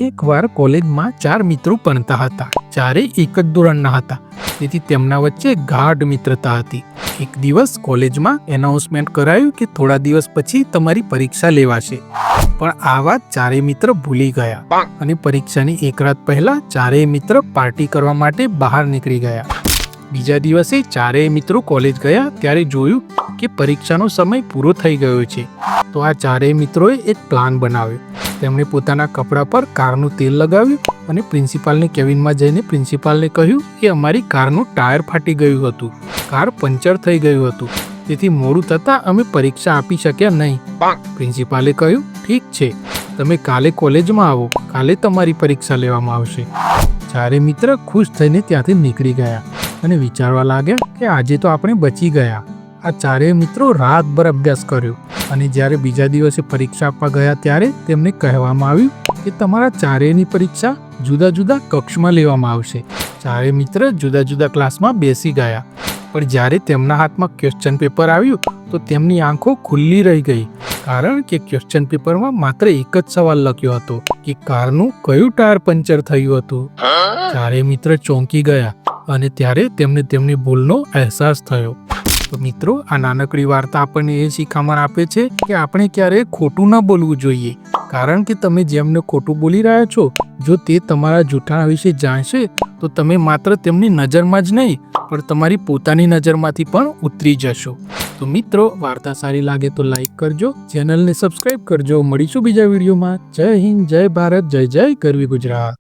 એકવાર કોલેજમાં 4 મિત્રો ભણતા હતા. ચારે એક જ ધોરણના હતા, તેથી તેમના વચ્ચે ગાઢ મિત્રતા હતી. એક દિવસ કોલેજમાં એનાઉન્સમેન્ટ કરાયું કે થોડા દિવસ પછી તમારી પરીક્ષા લેવાશે. પણ આ વાત ચારેય મિત્ર ભૂલી ગયા અને પરીક્ષાની એક રાત પહેલા ચારેય મિત્ર પાર્ટી કરવા માટે બહાર નીકળી ગયા. બીજા દિવસે ચારેય મિત્રો કોલેજ ગયા ત્યારે જોયું કે પરીક્ષાનો સમય પૂરો થઈ ગયો છે. તો આ ચારેય મિત્રોએ એક પ્લાન બનાવ્યો. તેમણે પોતાના કપડા પર કારનું તેલ લગાવ્યું અને પ્રિન્સિપાલને કેબિનમાં જઈને પ્રિન્સિપાલને કહ્યું કે અમારી કારનું ટાયર ફાટી ગયું હતું, કાર પંચર થઈ ગયું હતું, તેથી મોડું થતાં અમે પરીક્ષા આપી શક્યા નહીં. પ્રિન્સિપાલે કહ્યું, ઠીક છે, તમે કાલે કોલેજમાં આવો, કાલે તમારી પરીક્ષા લેવામાં આવશે. ચારે મિત્ર ખુશ થઈને ત્યાંથી નીકળી ગયા અને વિચારવા લાગ્યા કે આજે તો આપણે બચી ગયા. આ ચારેય મિત્રો રાતભર અભ્યાસ કર્યો અને જ્યારે બીજા દિવસે પરીક્ષા આપવા ગયા ત્યારે તેમને કહેવામાં આવ્યું કે તમારા ચારેયની પરીક્ષા જુદા જુદા કક્ષમાં લેવામાં આવશે. ચારેય મિત્ર જુદા જુદા ક્લાસમાં બેસી ગયા, પણ જ્યારે તેમના હાથમાં ક્વેશ્ચન પેપર આવ્યું તો તેમની આંખો ખુલ્લી રહી ગઈ, કારણ કે ક્વેશ્ચન પેપરમાં માત્ર એક જ સવાલ લખ્યો હતો કે કારનું કયું ટાયર પંચર થયું હતું. ચારેય મિત્ર ચોંકી ગયા અને ત્યારે તેમને તેમની ભૂલનો અહેસાસ થયો. તો મિત્રો, આ નાનકડી વાર્તા આપણને એ શીખામણ આપે છે કે આપણે ક્યારેય ખોટું ન બોલવું જોઈએ, કારણ કે તમે જેમને ખોટું બોલી રહ્યા છો, જો તે તમારા જૂઠાણા વિશે જાણશે તો તમે માત્ર તેમની નજરમાં જ નહીં પણ તમારી પોતાની નજરમાંથી પણ ઉતરી જશો. તો મિત્રો, વાર્તા સારી લાગે તો લાઈક કરજો, ચેનલને સબસ્ક્રાઈબ કરજો. મળીશું બીજા વિડીયોમાં. જય હિન્દ, જય ભારત, જય જય ગરવી ગુજરાત.